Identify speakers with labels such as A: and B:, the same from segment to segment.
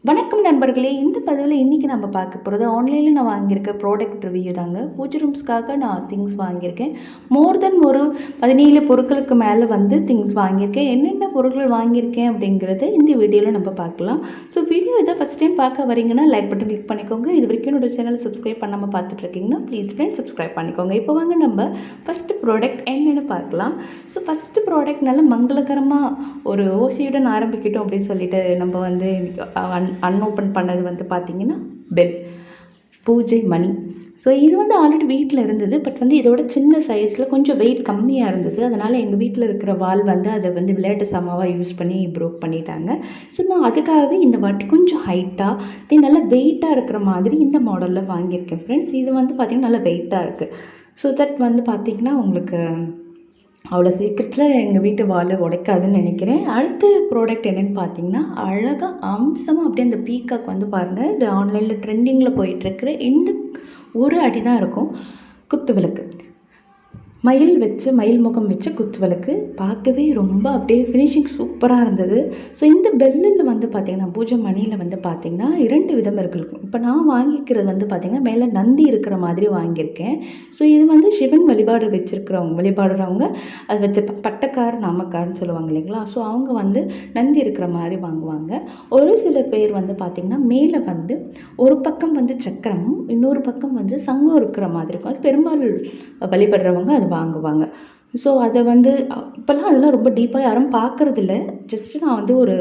A: வணக்கம் நண்பர்களே. இந்த பதிவில் இன்றைக்கி நம்ம பார்க்க போகிறது ஆன்லைனில் நான் வாங்கியிருக்க ப்ராடக்ட் ரிவ்யூ தாங்க. பூஜை ரூம்ஸ்க்காக நான் திங்ஸ் வாங்கியிருக்கேன். மோர் தென் ஒரு 17 பொருட்களுக்கு மேலே வந்து திங்ஸ் வாங்கியிருக்கேன். என்னென்ன பொருட்கள் வாங்கியிருக்கேன் அப்படிங்கிறத இந்த வீடியோவில் நம்ம பார்க்கலாம். ஸோ வீடியோ இதை ஃபஸ்ட் டைம் பார்க்க வரீங்கன்னா லைக் பட்டன் கிளிக் பண்ணிக்கோங்க. இது வரைக்கும் என்னோட சேனல் சப்ஸ்கிரைப் பண்ணாமல் பார்த்துட்ருக்கீங்கன்னா ப்ளீஸ் ஃப்ரெண்ட்ஸ் சப்ஸ்கிரைப் பண்ணிக்கோங்க. இப்போ வாங்க நம்ம ஃபஸ்ட்டு ப்ராடக்ட் என்னென்னு பார்க்கலாம். ஸோ ஃபஸ்ட்டு ப்ராடக்ட் நல்ல மங்களகரமாக ஒரு ஓசியுடன் ஆரம்பிக்கட்டும் அப்படின்னு சொல்லிட்டு நம்ம வந்து அன்ஓப்பன் பண்ணது வந்து பார்த்திங்கன்னா பெல் பூஜை மணி. ஸோ இது வந்து ஆல்ரெடி வீட்டில் இருந்தது. பட் வந்து இதோட சின்ன சைஸில் கொஞ்சம் வெயிட் கம்மியாக இருந்தது. அதனால் எங்கள் வீட்டில் இருக்கிற வால் வந்து அதை வந்து விளையாட்டு சாமாவாக யூஸ் பண்ணி ப்ரோக் பண்ணிட்டாங்க. ஸோ நான் அதுக்காகவே இந்த வாட்டி கொஞ்சம் ஹைட்டாக இது நல்லா வெயிட்டாக இருக்கிற மாதிரி இந்த மாடலில் வாங்கியிருக்கேன் ஃப்ரெண்ட்ஸ். இது வந்து பார்த்திங்கன்னா நல்லா வெயிட்டாக இருக்குது. ஸோ தட் வந்து பார்த்திங்கன்னா உங்களுக்கு அவ்வளோ சீக்கிரத்தில் எங்கள் வீட்டு வால் உடைக்காதுன்னு நினைக்கிறேன். அடுத்த ப்ராடக்ட் என்னென்னு பார்த்தீங்கன்னா அழகாக அம்சமாக அப்படியே அந்த பீகாக் வந்து பாருங்கள், இது ஆன்லைனில் ட்ரெண்டிங்கில் போயிட்டுருக்குற இந்த ஒரு அடி தான் இருக்கும் குத்து விளக்கு. மயில் முகம் வச்ச குத்து விளக்கு பார்க்கவே ரொம்ப அப்படியே ஃபினிஷிங் சூப்பராக இருந்தது. ஸோ இந்த பெல்லில் வந்து பார்த்திங்கன்னா பூஜை மணியில் வந்து பார்த்திங்கன்னா 2 விதம் இருக்கும். இப்போ நான் வாங்கிக்கிறது வந்து பார்த்திங்கன்னா மேலே நந்தி இருக்கிற மாதிரி வாங்கியிருக்கேன். ஸோ இது வந்து சிவன் வழிபாடுறவங்க அதை வச்ச பட்டக்கார் நாமக்கார்னு சொல்லுவாங்க இல்லைங்களா. ஸோ அவங்க வந்து நந்தி இருக்கிற மாதிரி வாங்குவாங்க. ஒரு சில பேர் வந்து பார்த்திங்கன்னா மேலே வந்து ஒரு பக்கம் வந்து சக்கரமும் இன்னொரு பக்கம் வந்து சங்கம் இருக்கிற மாதிரி இருக்கும். அது பெரும்பாலும் வழிபடுறவங்க அது வாங்குவாங்க. ஸோ அதை வந்து இப்போல்லாம் அதெல்லாம் ரொம்ப டீப்பாக யாரும் பார்க்குறதில்ல. ஜஸ்ட்டு நான் வந்து ஒரு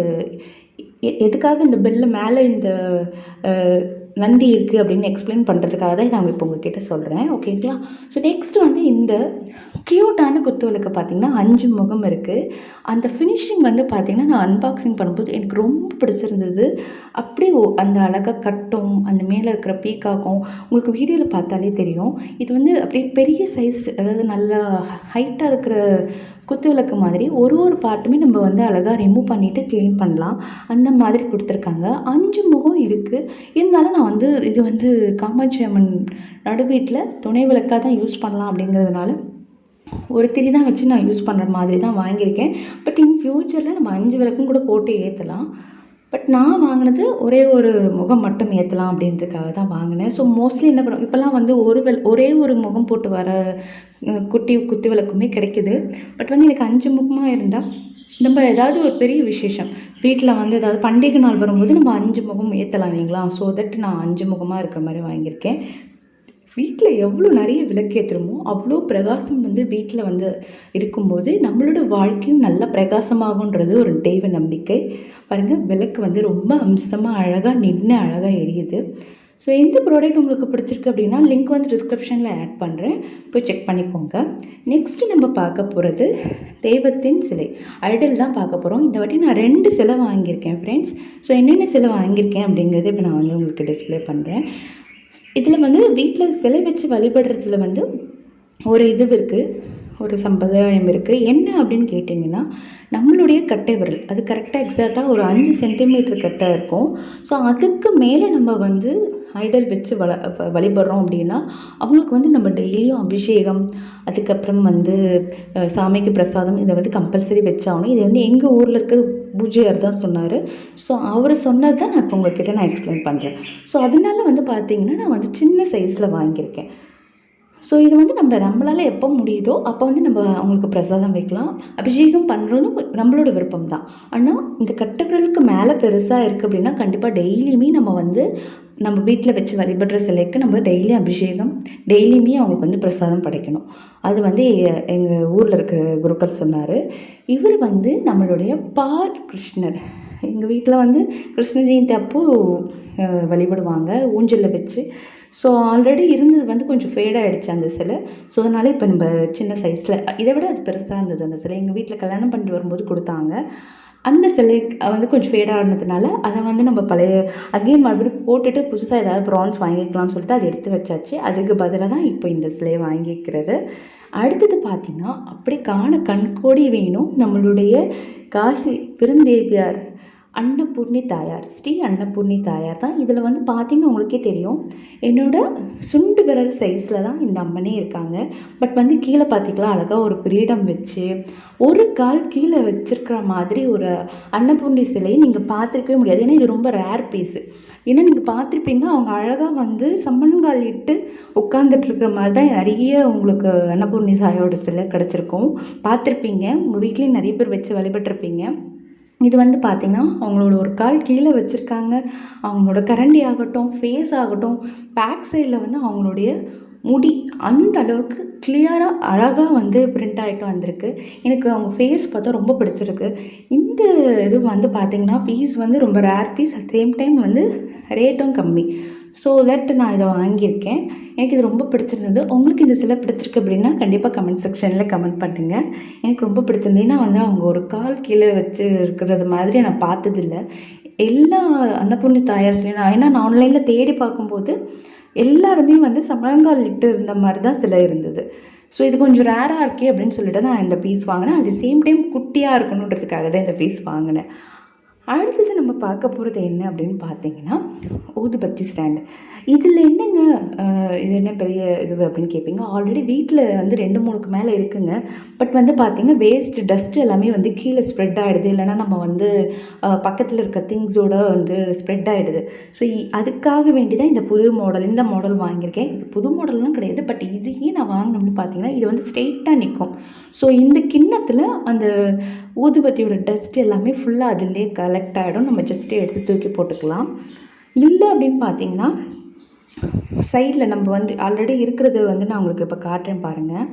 A: எதுக்காக இந்த பெல்லில் மேலே இந்த நந்தி இருக்குது அப்படின்னு எக்ஸ்பிளைன் பண்ணுறதுக்காக தான் நான் இப்போ உங்ககிட்ட சொல்கிறேன், ஓகேங்களா. ஸோ நெக்ஸ்ட்டு வந்து இந்த க்யூட்டான குத்து விளக்கு பார்த்திங்கன்னா 5 முகம் இருக்குது. அந்த ஃபினிஷிங் வந்து பார்த்திங்கன்னா நான் அன்பாக்சிங் பண்ணும்போது எனக்கு ரொம்ப பிடிச்சிருந்தது. அப்படியே அந்த அழகாக கட்டும் அந்த மேலே இருக்கிற பீக்காக்கும் உங்களுக்கு வீடியோவில் பார்த்தாலே தெரியும். இது வந்து அப்படியே பெரிய சைஸ், அதாவது நல்லா ஹைட்டாக இருக்கிற குத்து விளக்கு மாதிரி ஒரு பார்ட்டுமே நம்ம வந்து அழகாக ரிமூவ் பண்ணிவிட்டு க்ளீன் பண்ணலாம். அந்த மாதிரி கொடுத்துருக்காங்க. 5 முகம் இருக்குது. இருந்தாலும் நான் வந்து இது வந்து காமாட்சி அம்மன் நடுவீட்டில் துணை விளக்காக தான் யூஸ் பண்ணலாம் அப்படிங்கிறதுனால ஒரு திரி தான் வச்சு நான் யூஸ் பண்ணுற மாதிரி தான் வாங்கியிருக்கேன். பட் இன் ஃப்யூச்சரில் நம்ம 5 விளக்கும் கூட போட்டு ஏற்றலாம். பட் நான் வாங்கினது ஒரு முகம் மட்டும் ஏற்றலாம் அப்படின்றதுக்காக தான் வாங்கினேன். ஸோ மோஸ்ட்லி என்ன பண்ணுவோம், இப்போல்லாம் வந்து ஒரே ஒரு முகம் போட்டு வர குத்து விளக்குமே கிடைக்குது. பட் வந்து எனக்கு 5 முகமாக இருந்தால் நம்ம ஏதாவது ஒரு பெரிய விசேஷம் வீட்டில் வந்து ஏதாவது பண்டிகை நாள் வரும்போது நம்ம 5 முகம் ஏற்றலாம் இல்லைங்களா. ஸோ தட் நான் 5 முகமாக இருக்கிற மாதிரி வாங்கியிருக்கேன். வீட்டில் எவ்வளோ நிறைய விளக்கு ஏற்றுறோமோ அவ்வளோ பிரகாசம் வந்து வீட்டில் வந்து இருக்கும்போது நம்மளோட வாழ்க்கையும் நல்ல பிரகாசமாகுன்றது ஒரு தெய்வ நம்பிக்கை. பாருங்கள், விளக்கு வந்து ரொம்ப அம்சமாக அழகாக எரியுது. ஸோ இந்த ப்ராடக்ட் உங்களுக்கு பிடிச்சிருக்கு அப்படின்னா லிங்க் வந்து டிஸ்கிரிப்ஷனில் ஆட் பண்ணுறேன், போய் செக் பண்ணிக்கோங்க. நெக்ஸ்ட்டு நம்ம பார்க்க போகிறது தெய்வத்தின் சிலை ஐடல் தான் பார்க்க போகிறோம். இந்த வாட்டி நான் 2 சிலை வாங்கியிருக்கேன் ஃப்ரெண்ட்ஸ். ஸோ என்னென்ன சிலை வாங்கியிருக்கேன் அப்படிங்கிறது இப்போ நான் வந்து உங்களுக்கு டிஸ்பிளே பண்ணுறேன். இதில் வந்து வீட்டில் சிலை வச்சு வழிபடுறதுல வந்து ஒரு இருக்குது, ஒரு சம்பிரதாயம் இருக்குது. என்ன அப்படின்னு கேட்டிங்கன்னா நம்மளுடைய கட்டை விரல் அது கரெக்டாக எக்ஸாக்டாக ஒரு 5 சென்டிமீட்டர் கட்டை இருக்கும். ஸோ அதுக்கு மேலே நம்ம வந்து ஐடல் வச்சு வழிபடுறோம் அப்படின்னா அவங்களுக்கு வந்து நம்ம டெய்லியும் அபிஷேகம், அதுக்கப்புறம் வந்து சாமிக்கு பிரசாதம் இதை வந்து கம்பல்சரி வச்சாகணும். இது வந்து எங்கள் ஊரில் இருக்கிற பூஜையார் தான் சொன்னார். ஸோ அவர் சொன்னது தான் நான் இப்போ உங்கள்கிட்ட நான் எக்ஸ்பிளைன் பண்ணுறேன். ஸோ அதனால வந்து பார்த்திங்கன்னா நான் வந்து சின்ன சைஸில் வாங்கியிருக்கேன். ஸோ இது வந்து நம்மளால் எப்போ முடியுதோ அப்போ வந்து நம்ம அவங்களுக்கு பிரசாதம் வைக்கலாம். அபிஷேகம் பண்ணுறதும் நம்மளோட விருப்பம் தான். ஆனால் இந்த கட்டை விரலுக்கு மேலே பெருசாக இருக்குது அப்படின்னா கண்டிப்பாக டெய்லியுமே நம்ம வந்து நம்ம வீட்டில் வச்சு வழிபடுற சிலைக்கு நம்ம டெய்லி அபிஷேகம், டெய்லியுமே அவங்களுக்கு வந்து பிரசாதம் படைக்கணும். அது வந்து எங்கள் ஊரில் இருக்கிற குருக்கள் சொன்னார். இவர் வந்து நம்மளுடைய பால் கிருஷ்ணர். எங்கள் வீட்டில் வந்து கிருஷ்ண ஜெயந்தி அப்போது வழிபடுவாங்க ஊஞ்சலில் வச்சு. ஸோ ஆல்ரெடி இருந்தது வந்து கொஞ்சம் ஃபேடாகிடுச்சு அந்த சிலை. ஸோ அதனால் இப்போ நம்ம சின்ன சைஸில் இதை விட அது பெருசாக இருந்தது அந்த சிலை. எங்கள் வீட்டில் கல்யாணம் பண்ணிட்டு வரும்போது கொடுத்தாங்க. அந்த சிலை வந்து கொஞ்சம் ஃபேடாக இருந்ததுனால அதை வந்து நம்ம அகெயின் மறுபடியும் போட்டுட்டு புதுசாக ஏதாவது ப்ரான்ஸ் வாங்கிக்கலாம்னு சொல்லிட்டு அதை எடுத்து வச்சாச்சு. அதுக்கு பதிலாக தான் இப்போ இந்த சிலையை வாங்கிக்கிறது. அடுத்தது பார்த்திங்கன்னா அப்படி கண்கோடி வேணும் நம்மளுடைய காசி பெருந்தேவியார் அன்னபூர்ணி தாயார், ஸ்ரீ அன்னபூர்ணி தாயார் தான். இதில் வந்து பார்த்திங்கன்னா உங்களுக்கே தெரியும், என்னோடய சுண்டு விரல் சைஸில் தான் இந்த அம்மனே இருக்காங்க. பட் வந்து கீழே பார்த்திங்களா அழகாக ஒரு கிரீடம் வச்சு ஒரு கால் கீழே வச்சுருக்கிற மாதிரி ஒரு அன்னபூர்ணி சிலையை நீங்கள் பார்த்துருக்கவே முடியாது. ஏன்னா இது ரொம்ப ரேர் பீஸு. ஏன்னா நீங்கள் பார்த்துருப்பீங்க, அவங்க அழகாக வந்து சம்மண்கால் இட்டு உட்காந்துட்ருக்கிற மாதிரி தான் நிறைய உங்களுக்கு அன்னபூர்ணி தாயாரோட சிலை கிடச்சிருக்கும். பார்த்துருப்பீங்க, உங்கள் வீட்லேயும் நிறைய பேர் வச்சு வழிபட்டிருப்பீங்க. இது வந்து பார்த்திங்கன்னா அவங்களோட ஒரு கால் கீழே வச்சுருக்காங்க. அவங்களோட கரண்டி ஆகட்டும், ஃபேஸ் ஆகட்டும், பேக் சைடில் வந்து அவங்களுடைய முடி அந்த அளவுக்கு கிளியராக அழகாக வந்து பிரிண்ட் ஆகிட்டு வந்திருக்கு. எனக்கு அவங்க ஃபேஸ் பார்த்தா ரொம்ப பிடிச்சிருக்கு. இந்த இது வந்து பார்த்திங்கன்னா ஃபீஸ் வந்து ரொம்ப rare piece, at same time வந்து ரேட்டும் கம்மி. ஸோ தட் நான் இதை வாங்கியிருக்கேன். எனக்கு இது ரொம்ப பிடிச்சிருந்தது. உங்களுக்கு இந்த சிலை பிடிச்சிருக்கு அப்படின்னா கண்டிப்பாக கமெண்ட் செக்ஷனில் கமெண்ட் பண்ணுங்கள். எனக்கு ரொம்ப பிடிச்சிருந்தது. ஏன்னா வந்து அவங்க ஒரு கால் கீழே வச்சு இருக்கிறது மாதிரி நான் பார்த்ததில்ல. எல்லா அன்னபூர்ணி தாயார் சிலையும் நான் ஆன்லைனில் தேடி பார்க்கும்போது எல்லாருமே வந்து சமணங்கால் இட்டு இருந்த மாதிரி தான் சிலை இருந்தது. ஸோ இது கொஞ்சம் ரேராக இருக்கே அப்படின்னு சொல்லிட்டு நான் இந்த பீஸ் வாங்கினேன். அட் தி சேம் டைம் குட்டியாக இருக்கணுன்றதுக்காக தான் இந்த பீஸ் வாங்கினேன். அடுத்தது நம்ம பார்க்க போகிறது என்ன அப்படின்னு பார்த்தீங்கன்னா ஊதுபத்தி ஸ்டாண்டு. இதில் என்னங்க இது என்ன பெரிய இது அப்படின்னு கேட்பீங்க. ஆல்ரெடி வீட்டில் வந்து 2-3க்கு மேலே இருக்குங்க. பட் வந்து பார்த்திங்கன்னா வேஸ்ட்டு டஸ்ட்டு எல்லாமே வந்து கீழே ஸ்ப்ரெட் ஆகிடுது. இல்லைனா நம்ம வந்து பக்கத்தில் இருக்க திங்ஸோட வந்து ஸ்ப்ரெட் ஆகிடுது. ஸோ அதுக்காக வேண்டி தான் இந்த மாடல் வாங்கியிருக்கேன். இது புது மாடல்லாம் கிடையாது. பட் இதையே நான் வாங்கினோம்னு பார்த்தீங்கன்னா இது வந்து ஸ்ட்ரெயிட்டாக நிற்கும். ஸோ இந்த கிண்ணத்தில் அந்த ஊதுபத்தியோட டஸ்ட் எல்லாமே ஃபுல்லாக அதிலே கலெக்ட் ஆகிடும். நம்ம ஜஸ்ட்டு எடுத்து தூக்கி போட்டுக்கலாம். இல்லை அப்படின்னு பார்த்தீங்கன்னா சைடில் நம்ம வந்து ஆல்ரெடி இருக்கிறது வந்து நான் உங்களுக்கு இப்போ காட்டுறேன் பாருங்கள்.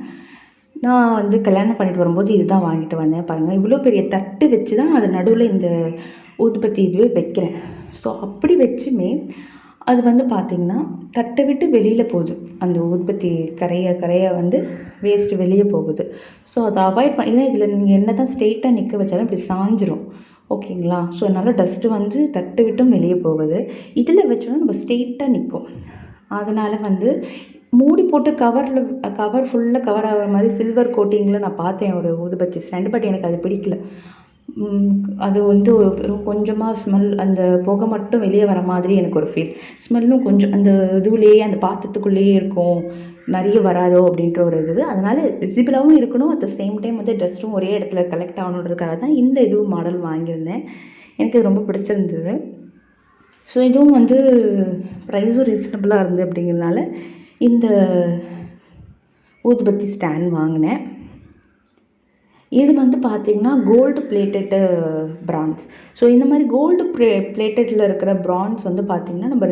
A: நான் வந்து கல்யாணம் பண்ணிட்டு வரும்போது இதுதான் வாங்கிட்டு வந்தேன் பாருங்கள். இவ்வளோ பெரிய தட்டு வச்சு தான் அது நடுவில் இந்த ஊதுபத்தி இதுவே வைக்கிறேன். ஸோ அப்படி வச்சுமே அது வந்து பார்த்திங்கன்னா தட்டை விட்டு வெளியில் போகுது. அந்த ஊதுபத்தி கரைய வந்து வேஸ்ட்டு வெளியே போகுது. ஸோ அதை அவாய்ட் பண்ணி, ஏன்னா இதில் நீங்கள் என்ன தான் ஸ்ட்ரெயிட்டாக நிற்க வச்சாலும் இப்படி சாஞ்சிரும். ஓகேங்களா? ஸோ அதனால் டஸ்ட்டு வந்து தட்டு விட்டும் வெளியே போகுது. இதில் வச்சோன்னா நம்ம ஸ்ட்ரெயிட்டாக நிற்கும். அதனால் வந்து மூடி போட்டு கவர் ஃபுல்லாக கவர் ஆகிற மாதிரி சில்வர் கோட்டிங்கில் நான் பார்த்தேன் ஒரு ஊதுபத்தி ஸ்டாண்டு. பட் எனக்கு அது பிடிக்கல. அது வந்து ஒரு கொஞ்சமாக ஸ்மெல், அந்த புகை மட்டும் வெளியே வர மாதிரி எனக்கு ஒரு ஃபீல். ஸ்மெல்லும் கொஞ்சம் அந்த இதுலேயே அந்த பாத்திரத்துக்குள்ளேயே இருக்கும், நிறைய வராதோ அப்படின்ற ஒரு இது. அதனால் விசிபிளாகவும் இருக்கணும், அட் த சேம் டைம் வந்து டஸ்ட்டும் ஒரே இடத்துல கலெக்ட் ஆகணுன்றதுக்காக தான் இந்த மாடல் வாங்கியிருந்தேன். எனக்கு இது ரொம்ப பிடிச்சிருந்தது. ஸோ இதுவும் வந்து ப்ரைஸும் ரீசனபிளாக இருந்தது. அப்படிங்கிறதுனால இந்த ஊதுபத்தி ஸ்டாண்ட் வாங்கினேன். இது வந்து பார்த்திங்கன்னா கோல்டு பிளேட்டடு பிரான்ஸ். ஸோ இந்த மாதிரி கோல்டு பிளேட்டடில் இருக்கிற பிரான்ஸ் வந்து பார்த்திங்கன்னா நம்ம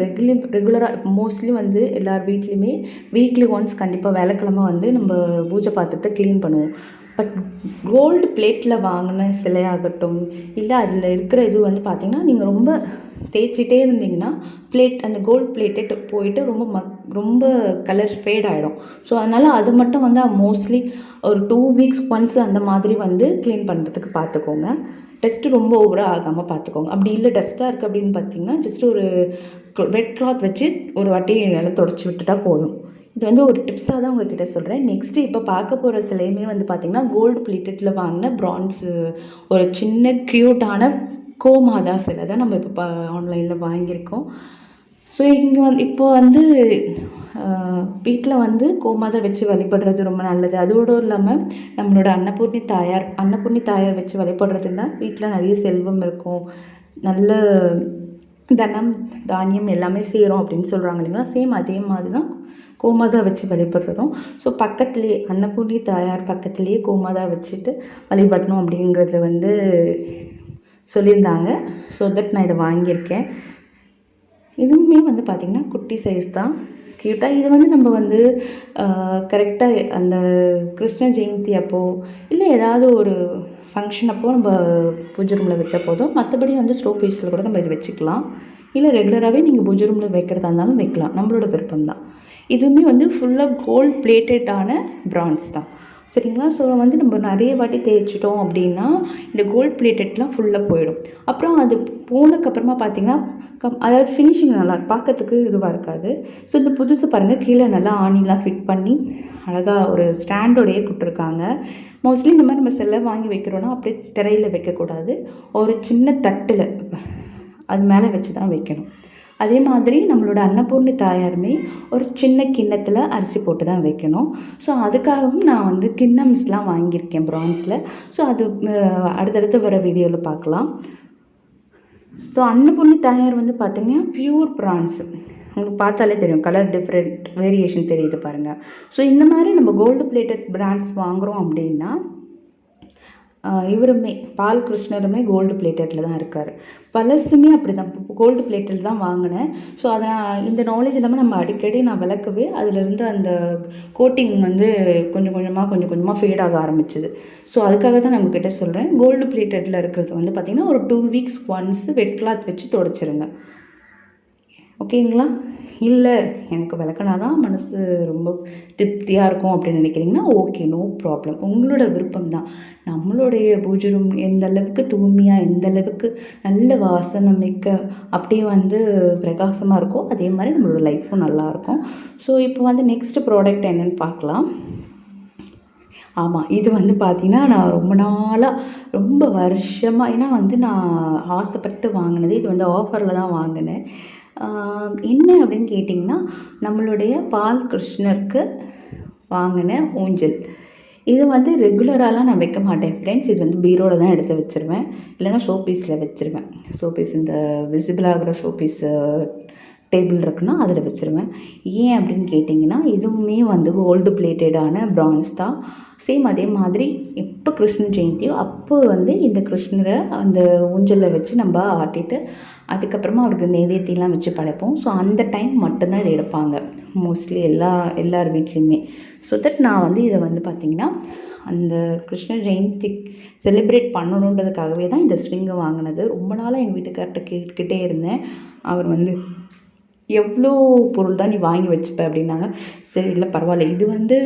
A: ரெகுலராக மோஸ்ட்லி வந்து எல்லார் வீட்லேயுமே வீக்லி ஒன்ஸ் கண்டிப்பாக வியாழக்கிழமை வந்து நம்ம பூஜை பாத்திரத்தை க்ளீன் பண்ணுவோம். பட் கோல்டு பிளேட்டில் வாங்கின சிலையாகட்டும், இல்லை அதில் இருக்கிற இது வந்து பார்த்திங்கன்னா நீங்கள் ரொம்ப தேய்ச்சிட்டே இருந்தீங்கன்னா அந்த கோல்டு பிளேட்டட் போயிட்டு ரொம்ப கலர் ஃபேட் ஆகிடும். ஸோ அதனால் அது மட்டும் வந்து மோஸ்ட்லி ஒரு 2 வீக்ஸ் ஒன்ஸ் அந்த மாதிரி வந்து க்ளீன் பண்ணுறதுக்கு பார்த்துக்கோங்க. டஸ்ட்டு ரொம்ப ஓவராக ஆகாமல் பார்த்துக்கோங்க. அப்படி இல்லை டஸ்ட்டாக இருக்குது அப்படின்னு பார்த்தீங்கன்னா ஜஸ்ட் ஒரு வெட் கிளாத் வச்சு ஒரு வாட்டி நல்லா தொடச்சி விட்டுட்டா போதும். இது வந்து ஒரு டிப்ஸாக தான் உங்ககிட்ட சொல்கிறேன். நெக்ஸ்ட்டு இப்போ பார்க்க போகிற சிலையுமே வந்து பார்த்திங்கன்னா கோல்டு பிளேட்டடில் வாங்கின பிரான்ஸு ஒரு சின்ன க்யூட்டான கோமாதா சிலை தான் நம்ம இப்போ ஆன்லைனில் வாங்கியிருக்கோம். ஸோ இங்கே வந்து இப்போது வந்து வீட்டில் வந்து கோமாதா வச்சு வழிபடுறது ரொம்ப நல்லது. அதோடு இல்லாமல் நம்மளோட அன்னபூர்ணி தாயார் வச்சு வழிபடுறதுன்னா வீட்டில் நிறைய செல்வம் இருக்கும், நல்ல தனம் தானியம் எல்லாமே சேரும் அப்படின்னு சொல்கிறாங்க இல்லைங்களா? சேம் அதே மாதிரி தான் கோமாதா வச்சு வழிபடுறதும். ஸோ பக்கத்துலேயே அன்னபூர்ணி தாயார் பக்கத்துலேயே கோமாதா வச்சுட்டு வழிபடணும் அப்படிங்கிறது வந்து சொல்லியிருந்தாங்க. ஸோ தட் நான் இதை வாங்கியிருக்கேன். இதுவுமே வந்து பார்த்திங்கன்னா குட்டி சைஸ் தான், க்யூட்டாக. இது வந்து நம்ம வந்து கரெக்டாக அந்த கிருஷ்ண ஜெயந்தி அப்போது இல்லை ஏதாவது ஒரு ஃபங்க்ஷன் அப்போது நம்ம பூஜை ரூமில் வச்ச போதும். மற்றபடி வந்து ஸ்லோ பீஸில் கூட நம்ம இது வச்சுக்கலாம். இல்லை ரெகுலராகவே நீங்கள் பூஜை ரூமில் வைக்கிறதா இருந்தாலும் வைக்கலாம், நம்மளோட விருப்பம் தான். இதுவுமே வந்து ஃபுல்லாக கோல்ட் பிளேட்டடான பிரான்ஸ் தான். சரிங்களா. ஸோ வந்து நம்ம நிறைய வாட்டி தேய்ச்சிட்டோம் அப்படின்னா இந்த கோல்ட் பிளேட்டட்லாம் ஃபுல்லாக போயிடும். அப்புறம் அது போனதுக்கப்புறமா பார்த்தீங்கன்னா அதாவது ஃபினிஷிங் நல்லா பார்க்கறதுக்கு இதுவாக இருக்காது. ஸோ இந்த புதுசு பாருங்கள், கீழே நல்லா ஆணிலாம் ஃபிட் பண்ணி அழகாக ஒரு ஸ்டாண்டோடையே கொடுத்துருக்காங்க. மோஸ்ட்லி இந்த மாதிரி நம்ம செல்லை வாங்கி வைக்கிறோன்னா அப்படியே திரையில் வைக்கக்கூடாது, ஒரு சின்ன தட்டில் அது மேலே வச்சு தான் வைக்கணும். அதே மாதிரி நம்மளோட அன்னபூர்ணி தாயாருமே ஒரு சின்ன கிண்ணத்தில் அரிசி போட்டு தான் வைக்கணும். ஸோ அதுக்காகவும் நான் வந்து கிண்ணம்ஸ்லாம் வாங்கியிருக்கேன் ப்ரான்ஸில். ஸோ அது அடுத்தடுத்து வர வீடியோவில் பார்க்கலாம். ஸோ அன்னபூர்ணி தாயார் வந்து பார்த்திங்கன்னா பியூர் ப்ரான்ஸு, உங்களுக்கு பார்த்தாலே தெரியும், கலர் டிஃப்ரெண்ட் வேரியேஷன் தெரியுது பாருங்கள். ஸோ இந்த மாதிரி நம்ம கோல்டு பிளேட்டட் பிராண்ட்ஸ் வாங்குகிறோம் அப்படின்னா இவருமே பால் கிருஷ்ணருமே கோல்டு பிளேட்டடில் தான் இருக்கார். பழசுமே அப்படி தான் கோல்டு பிளேட்டட் தான் வாங்கினேன். ஸோ அதை இந்த நாலேஜ் இல்லாமல் நம்ம அடிக்கடி நான் விளக்கவே அதிலிருந்து அந்த கோட்டிங் வந்து கொஞ்சம் கொஞ்சமாக ஃபேட் ஆக ஆரம்பிச்சிது. ஸோ அதுக்காக தான் நான் உங்ககிட்ட சொல்கிறேன், கோல்டு பிளேட்டடில் இருக்கிறது வந்து பார்த்திங்கன்னா ஒரு 2 வீக்ஸ் ஒன்ஸ் வெட் கிளாத் வச்சு துடைச்சிருங்க. ஓகேங்களா. இல்லை எனக்கு விளக்குனா தான் மனசு ரொம்ப திருப்தியாக இருக்கும் அப்படின்னு நினைக்கிறீங்கன்னா ஓகே, நோ ப்ராப்ளம், உங்களோட விருப்பம் தான். நம்மளுடைய பூஜை ரூம் எந்த அளவுக்கு தூய்மையாக, எந்த அளவுக்கு நல்ல வாசனை மிக்க அப்படியே வந்து பிரகாசமாக இருக்கோ அதே மாதிரி நம்மளோட லைஃப்பும் நல்லாயிருக்கும். ஸோ இப்போ வந்து நெக்ஸ்ட் ப்ராடக்ட் என்னென்னு பார்க்கலாம். ஆமாம், இது வந்து பார்த்திங்கன்னா நான் ரொம்ப நாளாக ரொம்ப வருஷமாக, ஏன்னா வந்து நான் ஆசைப்பட்டு வாங்கினது, இது வந்து ஆஃபரில் தான் வாங்கினேன். என்ன அப்படின்னு கேட்டிங்கன்னா நம்மளுடைய பால் கிருஷ்ணருக்கு வாங்கின ஊஞ்சல். இது வந்து ரெகுலராலாம் நான் வைக்க மாட்டேன் ஃப்ரெண்ட்ஸ். இது வந்து பீரோவில் தான் எடுத்து வச்சுருவேன், இல்லைனா ஷோபீஸில் வச்சுருவேன். ஷோபீஸ் இந்த விசிபிள் ஆகிற ஷோபீஸ் டேபிள் இருக்குன்னா அதில் வச்சுருவேன். ஏன் அப்படின்னு கேட்டிங்கன்னா இதுவுமே வந்து கோல்டு பிளேட்டடான பிரான்ஸ் தான். சேம் அதே மாதிரி எப்போ கிருஷ்ண ஜெயந்தியோ அப்போ வந்து இந்த கிருஷ்ணரை அந்த ஊஞ்சலில் வச்சு நம்ம ஆட்டிட்டு அதுக்கப்புறமா அவருக்கு நைவேத்தியெலாம் வச்சு படைப்போம். ஸோ அந்த டைம் மட்டும்தான் இதை எடுப்பாங்க மோஸ்ட்லி எல்லார் வீட்லேயுமே. ஸோ தட் நான் வந்து இதை வந்து பார்த்திங்கன்னா அந்த கிருஷ்ண ஜெயந்தி செலிப்ரேட் பண்ணணுன்றதுக்காகவே தான் இந்த ஸ்விங்கை வாங்கினது. ரொம்ப நாளாக எங்கள் வீட்டுக்கார்ட்ட கேட்டுக்கிட்டே இருந்தேன். அவர் வந்து எவ்வளோ பொருள் தான் நீ வாங்கி வச்சுப்ப அப்படின்னாங்க. சரி இல்லை பரவாயில்ல, இது வந்து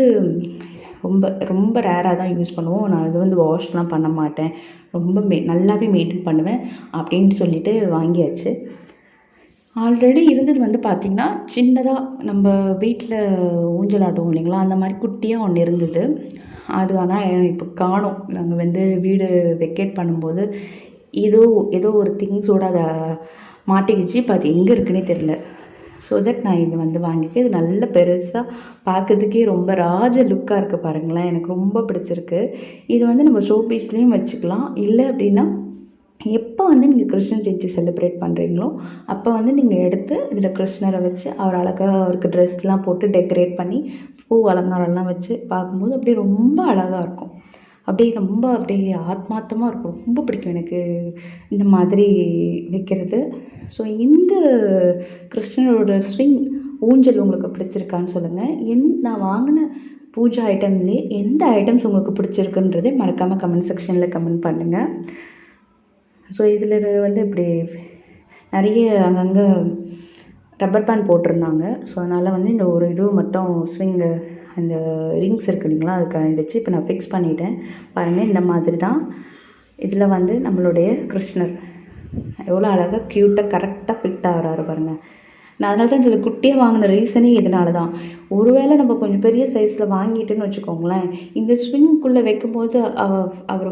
A: ரொம்ப ரொம்ப ரேராக தான் யூஸ் பண்ணுவோம், நான் இது வந்து வாஷ்லாம் பண்ண மாட்டேன், ரொம்ப நல்லாவே மெயின்டைன் பண்ணுவேன் அப்படின்னு சொல்லிட்டு வாங்கியாச்சு. ஆல்ரெடி இருந்தது வந்து பார்த்திங்கன்னா சின்னதாக நம்ம வீட்டில் ஊஞ்சல் ஆட்டுவோம் இல்லைங்களா, அந்த மாதிரி குட்டியாக ஒன்று இருந்தது. அது ஆனால் இப்போ காணோம். நாங்கள் வந்து வீடு வெக்கேட் பண்ணும்போது ஏதோ ஒரு திங்ஸோடு அதை மாட்டிக்கிச்சு. இப்போ அது எங்கே இருக்குன்னே தெரில. ஸோ தட் நான் இது வந்து வாங்கியிருக்கேன். இது நல்ல பெருசாக பார்க்கறதுக்கே ரொம்ப ராஜ லுக்காக இருக்குது பாருங்களேன், எனக்கு ரொம்ப பிடிச்சிருக்கு. இது வந்து நம்ம ஷோபீஸ்லேயும் வச்சுக்கலாம். இல்லை அப்படின்னா எப்போ வந்து நீங்கள் கிருஷ்ண ஜெயந்தி செலிப்ரேட் பண்ணுறீங்களோ அப்போ வந்து நீங்கள் எடுத்து இதில் கிருஷ்ணரை வச்சு அவர் அழகாக அவருக்கு ட்ரெஸ்லாம் போட்டு டெக்கரேட் பண்ணி பூ அலங்காரம்லாம் வச்சு பார்க்கும்போது அப்படியே ரொம்ப அழகாக இருக்கும். அப்படியே ரொம்ப அப்படியே ஆத்மார்த்தமாக இருக்கும். ரொம்ப பிடிக்கும் எனக்கு இந்த மாதிரி வைக்கிறது. ஸோ இந்த கிருஷ்ணரோட ஸ்விங் ஊஞ்சல் உங்களுக்கு பிடிச்சிருக்கான்னு சொல்லுங்கள். நான் வாங்கின பூஜா ஐட்டம்லேயே எந்த ஐட்டம்ஸ் உங்களுக்கு பிடிச்சிருக்குன்றதே மறக்காமல் கமெண்ட் செக்ஷனில் கமெண்ட் பண்ணுங்கள். ஸோ இதில் வந்து இப்படி நிறைய அங்கங்கே ரப்பர் பேண்ட் போட்டிருந்தாங்க. ஸோ அதனால் வந்து இந்த ஒரு இது மட்டும் ஸ்விங்கு அந்த ரிங்ஸ் இருக்குது இல்லைங்களா, அது கழண்டுச்சு. இப்போ நான் ஃபிக்ஸ் பண்ணிட்டேன் பாருங்கள். இந்த மாதிரி தான் இதில் வந்து நம்மளுடைய கிருஷ்ணர் எவ்வளோ அழகாக க்யூட்டாக கரெக்டாக ஃபிட் ஆகிறாரு பாருங்கள். நான் அதனால தான் இதில் குட்டியாக வாங்கின ரீசனே இதனால தான். ஒருவேளை நம்ம கொஞ்சம் பெரிய சைஸில் வாங்கிட்டுன்னு வச்சுக்கோங்களேன், இந்த ஸ்விங்குள்ளே வைக்கும்போது அவர்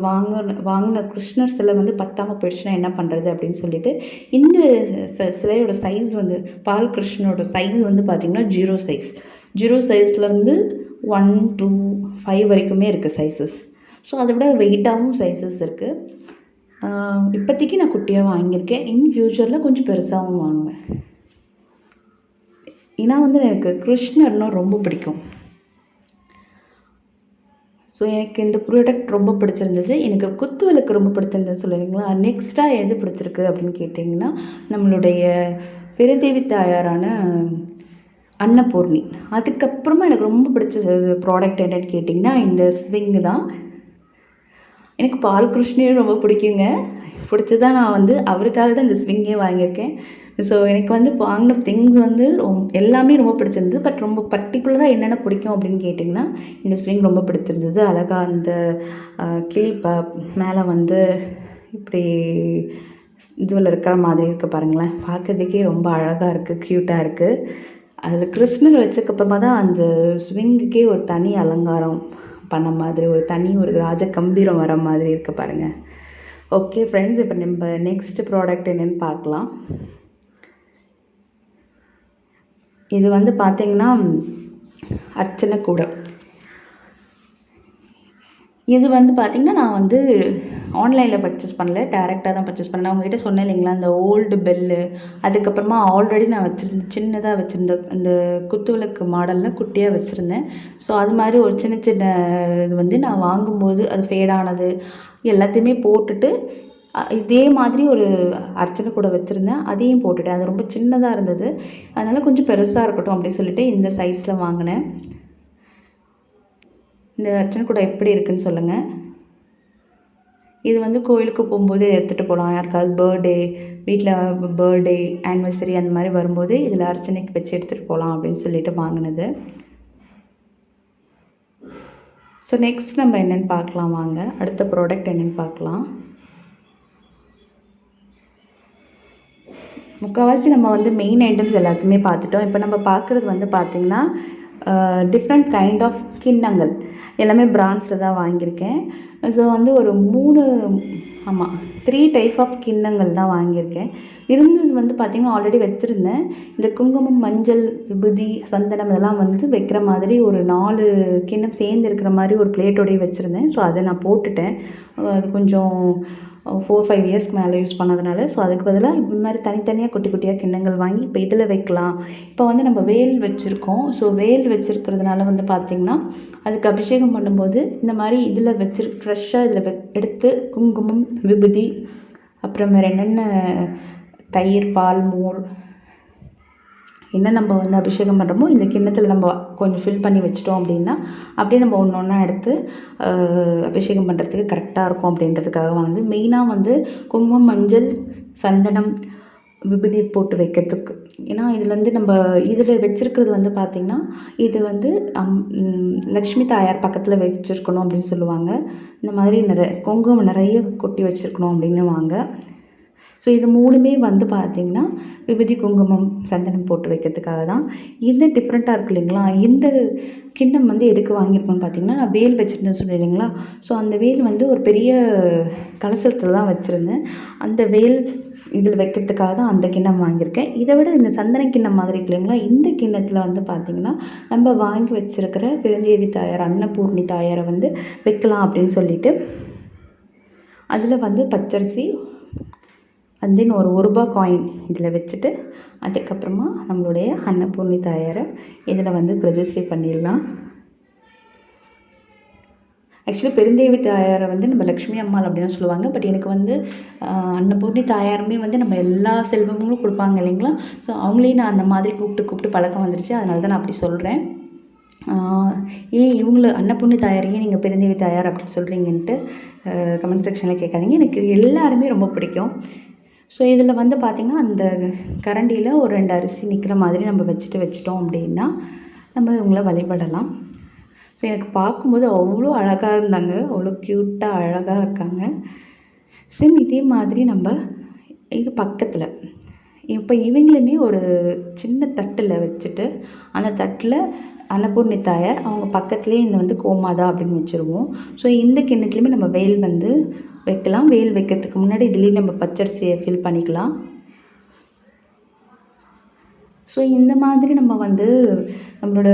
A: வாங்கின கிருஷ்ணர் சிலை வந்து பத்தாமல் போயிடுச்சுன்னா என்ன பண்ணுறது அப்படின்னு சொல்லிட்டு இந்த சிலையோட சைஸ் வந்து பால் கிருஷ்ணனோட சைஸ் வந்து பார்த்திங்கன்னா 0 சைஸ்லேருந்து 1 to 5 வரைக்குமே இருக்குது சைஸஸ். ஸோ அதை விட வெயிட்டாகவும் சைஸஸ் இருக்குது. இப்போதைக்கு நான் குட்டியாக வாங்கியிருக்கேன். இன் ஃப்யூச்சரில் கொஞ்சம் பெருசாகவும் வாங்குவேன். ஏன்னா வந்து எனக்கு கிருஷ்ணர்னா ரொம்ப பிடிக்கும். ஸோ எனக்கு இந்த ப்ராடக்ட் ரொம்ப பிடிச்சிருந்தது. எனக்கு குத்து விளக்கு ரொம்ப பிடிச்சிருந்தது சொல்லுவீங்களா. நெக்ஸ்ட்டாக எது பிடிச்சிருக்கு அப்படின்னு கேட்டிங்கன்னா நம்மளுடைய பெருதேவி தாயாரான அன்னபூர்ணி. அதுக்கப்புறமா எனக்கு ரொம்ப பிடிச்ச ப்ராடக்ட் என்னென்னு கேட்டிங்கன்னா இந்த ஸ்விங்கு தான். எனக்கு பால் கிருஷ்ணரும் ரொம்ப பிடிக்குங்க. பிடிச்சி தான் நான் வந்து அவருக்காக தான் இந்த ஸ்விங்கே வாங்கியிருக்கேன். ஸோ எனக்கு வந்து வாங்கின திங்ஸ் வந்து எல்லாமே ரொம்ப பிடிச்சிருந்தது. பட் ரொம்ப பர்ட்டிகுலராக என்னென்ன பிடிக்கும் அப்படின்னு கேட்டிங்கன்னா, இந்த ஸ்விங் ரொம்ப பிடிச்சிருந்தது. அழகா அந்த கிளி மேலே வந்து இப்படி இதுவில் இருக்கிற மாதிரி இருக்குது பாருங்களேன். பார்க்குறதுக்கே ரொம்ப அழகாக இருக்குது, க்யூட்டாக இருக்குது. அதில் கிருஷ்ணர் வச்சக்கப்புறமா தான் அந்த ஸ்விங்குக்கே ஒரு தனி அலங்காரம் பண்ண மாதிரி, ஒரு ராஜ கம்பீரம் வர மாதிரி இருக்குது பாருங்கள். ஓகே ஃப்ரெண்ட்ஸ், இப்போ நம்ம நெக்ஸ்ட் ப்ராடக்ட் என்னென்னு பார்க்கலாம். இது வந்து பார்த்திங்கன்னா அர்ச்சனை கூடை. இது வந்து பார்த்திங்கன்னா நான் வந்து ஆன்லைனில் பர்ச்சேஸ் பண்ணல, டேரெக்டாக தான் பர்ச்சேஸ் பண்ணேன். அவங்ககிட்ட சொன்னேன் இல்லைங்களா, அந்த ஓல்டு பெல்லு, அதுக்கப்புறமா ஆல்ரெடி நான் வச்சுருந்தேன், சின்னதாக வச்சுருந்தேன், இந்த குத்துவிளக்கு மாடலில் குட்டியாக வச்சுருந்தேன். ஸோ அது மாதிரி ஒரு சின்ன சின்ன இது வந்து நான் வாங்கும்போது அது ஃபேடானது எல்லாத்தையுமே போட்டுட்டு இதே மாதிரி ஒரு அர்ச்சனை கூட வச்சுருந்தேன், அதையும் போட்டுட்டேன். அது ரொம்ப சின்னதாக இருந்தது, அதனால் கொஞ்சம் பெருசாக இருக்கட்டும் அப்படின்னு சொல்லிட்டு இந்த சைஸில் வாங்கினேன். இந்த அர்ச்சனை கூட எப்படி இருக்குன்னு சொல்லுங்கள். இது வந்து கோயிலுக்கு போகும்போது எடுத்துகிட்டு போகலாம். யாருக்காவது வீட்டில் பர்த்டே ஆனிவர்சரி அந்த மாதிரி வரும்போது இதில் அர்ச்சனைக்கு வச்சு எடுத்துகிட்டு போகலாம் அப்படின்னு சொல்லிட்டு வாங்கினது. ஸோ நெக்ஸ்ட் நம்ம என்னென்னு பார்க்கலாம் வாங்க. அடுத்த ப்ராடக்ட் என்னென்னு பார்க்கலாம். முக்கால்வாசி நம்ம வந்து மெயின் ஐட்டம்ஸ் எல்லாத்தையுமே பார்த்துட்டோம். இப்போ நம்ம பார்க்குறது வந்து பார்த்திங்கன்னா டிஃப்ரெண்ட் கைண்ட் ஆஃப் கிண்ணங்கள் எல்லாமே பிராண்ட்ஸில் தான் வாங்கியிருக்கேன். ஸோ வந்து ஒரு 3 டைப் ஆஃப் கிண்ணங்கள் தான் வாங்கியிருக்கேன். இருந்தது வந்து பார்த்திங்கன்னா ஆல்ரெடி வச்சுருந்தேன். இந்த குங்குமம், மஞ்சள், விபூதி, சந்தனம் இதெல்லாம் வந்து வைக்கிற மாதிரி ஒரு 4 கிண்ணம் சேர்ந்து இருக்கிற மாதிரி ஒரு பிளேட்டோடையே வச்சுருந்தேன். ஸோ அதை நான் போட்டுட்டேன். அது கொஞ்சம் 4-5 இயர்ஸ்க்கு மேலே யூஸ் பண்ணதுனால. ஸோ அதுக்கு பதிலாக இந்த மாதிரி தனித்தனியாக குட்டி குட்டியாக கிண்ணங்கள் வாங்கி இப்போ இதில் வைக்கலாம். இப்போ வந்து நம்ம வேல் வச்சுருக்கோம். ஸோ வேல் வச்சுருக்கிறதுனால வந்து பார்த்திங்கன்னா அதுக்கு அபிஷேகம் பண்ணும்போது இந்த மாதிரி இதில் ஃப்ரெஷ்ஷாக இதில் எடுத்து குங்குமம், விபூதி, அப்புறம் வேறு என்னென்ன தயிர், பால், மோர் என்ன நம்ம வந்து அபிஷேகம் பண்ணுறோமோ இந்த கிண்ணத்தில் நம்ம கொஞ்சம் ஃபில் பண்ணி வச்சிட்டோம் அப்படின்னா அப்படியே நம்ம ஒன்று ஒன்றா எடுத்து அபிஷேகம் பண்ணுறதுக்கு கரெக்டாக இருக்கும் அப்படின்றதுக்காக வந்து மெயினாக வந்து குங்குமம், மஞ்சள், சந்தனம், விபூதி போட்டு வைக்கிறதுக்கு. ஏன்னா இதுலேருந்து நம்ம இதில் வச்சுருக்கிறது வந்து பார்த்திங்கன்னா இது வந்து லக்ஷ்மி தாயார் பக்கத்தில் வச்சுருக்கணும் அப்படின்னு சொல்லுவாங்க. இந்த மாதிரி குங்குமம் நிறைய கொட்டி வச்சுருக்கணும் அப்படின்னுவாங்க. ஸோ இது 3மே வந்து பார்த்திங்கன்னா விபூதி, குங்குமம், சந்தனம் போட்டு வைக்கிறதுக்காக தான். இந்த டிஃப்ரெண்ட்டாக இருக்குது இல்லைங்களா. இந்த கிண்ணம் வந்து எதுக்கு வாங்கியிருக்கோன்னு பார்த்திங்கன்னா நான் வேல் வச்சுருந்தேன் சொன்னேன் இல்லைங்களா. ஸோ அந்த வேல் வந்து ஒரு பெரிய கலசத்தில் தான் வச்சுருந்தேன். அந்த வேல் இதில் வைக்கிறதுக்காக தான் அந்த கிண்ணம் வாங்கியிருக்கேன். இதை விட இந்த சந்தன கிண்ணம் மாதிரி இருக்கு இல்லைங்களா, இந்த கிண்ணத்தில் வந்து பார்த்திங்கன்னா நம்ம வாங்கி வச்சுருக்கிற பெருந்தேவி தாயார், அன்னபூர்ணி தாயாரை வந்து வைக்கலாம் அப்படின்னு சொல்லிட்டு அதில் வந்து பச்சரிசி அண்ட் தென் ஒரு ரூபா காயின் இதில் வச்சுட்டு அதுக்கப்புறமா நம்மளுடைய அன்னபூர்ணி தாயாரை இதில் வந்து பிரதிஷ்டை பண்ணிடலாம். ஆக்சுவலி பெருந்தேவி தாயாரை வந்து நம்ம லக்ஷ்மி அம்மாள் அப்படின்னு சொல்லுவாங்க. பட் எனக்கு வந்து அன்னபூர்ணி தாயாருமே வந்து நம்ம எல்லா செல்வங்களும் கொடுப்பாங்க இல்லைங்களா. ஸோ அவங்களையும் நான் அந்த மாதிரி கூப்பிட்டு பழக்கம் வந்துருச்சு. அதனால தான் நான் அப்படி சொல்கிறேன். ஏன் இவங்கள அன்னபூர்ணி தாயாரையே நீங்கள் பெருந்தேவி தாயார் அப்படின்னு சொல்கிறீங்கன்ட்டு கமெண்ட் செக்ஷனில் கேட்காதீங்க. எனக்கு எல்லாருமே ரொம்ப பிடிக்கும். ஸோ இதில் வந்து பார்த்திங்கன்னா அந்த கரண்டியில் ஒரு 2 அரிசி நிற்கிற மாதிரி நம்ம வச்சுட்டோம் அப்படின்னா நம்ம இவங்கள வழிபடலாம். ஸோ எனக்கு பார்க்கும்போது அவ்வளோ அழகாக இருந்தாங்க, அவ்வளோ க்யூட்டாக அழகாக இருக்காங்க. சேம் இதே மாதிரி நம்ம இது பக்கத்தில் இப்போ இவங்களுமே ஒரு சின்ன தட்டில் வச்சுட்டு அந்த தட்டில் அன்னபூர்ணி தாயார், அவங்க பக்கத்துலேயே இந்த வந்து கோமாதா அப்படின்னு வச்சுருவோம். ஸோ இந்த கிண்ணத்துலேயுமே நம்ம வேல் வந்து வைக்கலாம். வேல் வைக்கிறதுக்கு முன்னாடி இதுலேயும் நம்ம பச்சரிசியை ஃபில் பண்ணிக்கலாம். ஸோ இந்த மாதிரி நம்ம வந்து நம்மளோட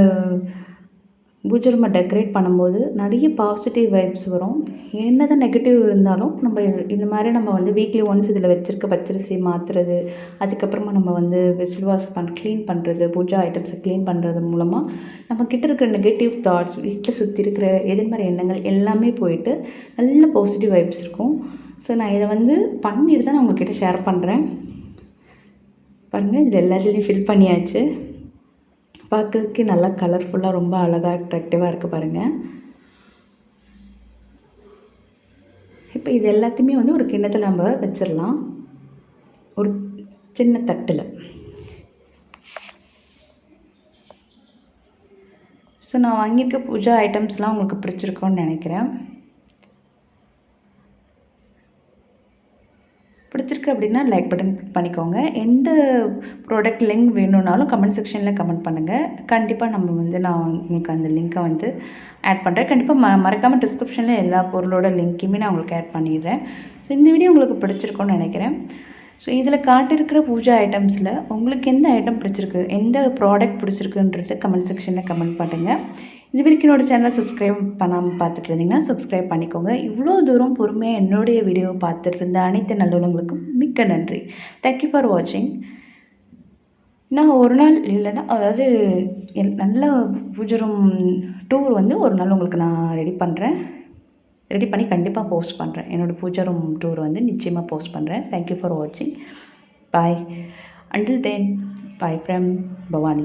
A: பூஜை ரூமை டெக்கரேட் பண்ணும்போது நிறைய பாசிட்டிவ் வைப்ஸ் வரும். என்ன தான் நெகட்டிவ் இருந்தாலும் நம்ம இந்த மாதிரி நம்ம வந்து வீக்லி ஒன்ஸ் இதில் வச்சுருக்க பச்சரிசி மாற்றுறது, அதுக்கப்புறமா நம்ம வந்து விசில்வாஷ் க்ளீன் பண்ணுறது, பூஜா ஐட்டம்ஸை க்ளீன் பண்ணுறது மூலமாக நம்மக்கிட்ட இருக்கிற நெகட்டிவ் தாட்ஸ், வீட்டில் சுற்றி இருக்கிற எதிர்மறை எண்ணங்கள் எல்லாமே போயிட்டு நல்ல பாசிட்டிவ் வைப்ஸ் இருக்கும். ஸோ நான் இதை வந்து பண்ணிட்டு தான் நான் உங்கள்கிட்ட ஷேர் பண்ணுறேன். பாருங்கள், இதில் எல்லாத்துலேயும் ஃபில் பண்ணியாச்சு. பார்க்கறதுக்கு நல்லா கலர்ஃபுல்லாக ரொம்ப அழகாக அட்ராக்டிவாக இருக்குது பாருங்கள். இப்போ இது எல்லாத்தையுமே வந்து ஒரு கிண்ணத்தில் நம்ம வச்சிடலாம், ஒரு சின்ன தட்டில். ஸோ நான் வாங்கியிருக்க பூஜா ஐட்டம்ஸ்லாம் உங்களுக்கு பிடிச்சிருக்கோன்னு நினைக்கிறேன். பிடிச்சிருக்கு அப்படின்னா லைக் பட்டன் கிளிக் பண்ணிக்கோங்க. எந்த ப்ராடக்ட் லிங்க் வேணும்னாலும் கமெண்ட் செக்ஷனில் கமெண்ட் பண்ணுங்கள். கண்டிப்பாக நான் உங்களுக்கு அந்த லிங்க்கை வந்து ஆட் பண்ணுறேன். கண்டிப்பாக மறக்காமல் டிஸ்கிரிப்ஷனில் எல்லா பொருளோட லிங்க்கையுமே நான் உங்களுக்கு ஆட் பண்ணிடுறேன். ஸோ இந்த வீடியோ உங்களுக்கு பிடிச்சிருக்கோன்னு நினைக்கிறேன். ஸோ இதில் காட்டியிருக்கிற பூஜா ஐட்டம்ஸில் உங்களுக்கு எந்த ஐட்டம் பிடிச்சிருக்கு, எந்த ப்ராடக்ட் பிடிச்சிருக்குன்றது கமெண்ட் செக்ஷனில் கமெண்ட் பண்ணுங்கள். இது வரைக்கும் என்னோடய சேனலை சப்ஸ்கிரைப் பண்ணாமல் பார்த்துட்டு இருந்தீங்கன்னா சப்ஸ்கிரைப் பண்ணிக்கோங்க. இவ்வளோ தூரம் பொறுமையாக என்னுடைய வீடியோவை பார்த்துட்டு இருந்த அனைத்து நல்லவங்களுக்கும் மிக்க நன்றி. தேங்க்யூ ஃபார் வாட்சிங். நான் ஒரு நாள் இல்லைன்னா, அதாவது நல்ல பூஜை ரூம் டூர் வந்து ஒரு நாள் உங்களுக்கு நான் ரெடி பண்ணி கண்டிப்பாக போஸ்ட் பண்ணுறேன். என்னோடய பூஜா ரூம் டூர் வந்து நிச்சயமாக போஸ்ட் பண்ணுறேன். தேங்க்யூ ஃபார் வாட்சிங். Bye. Until then, bye from Bhavani.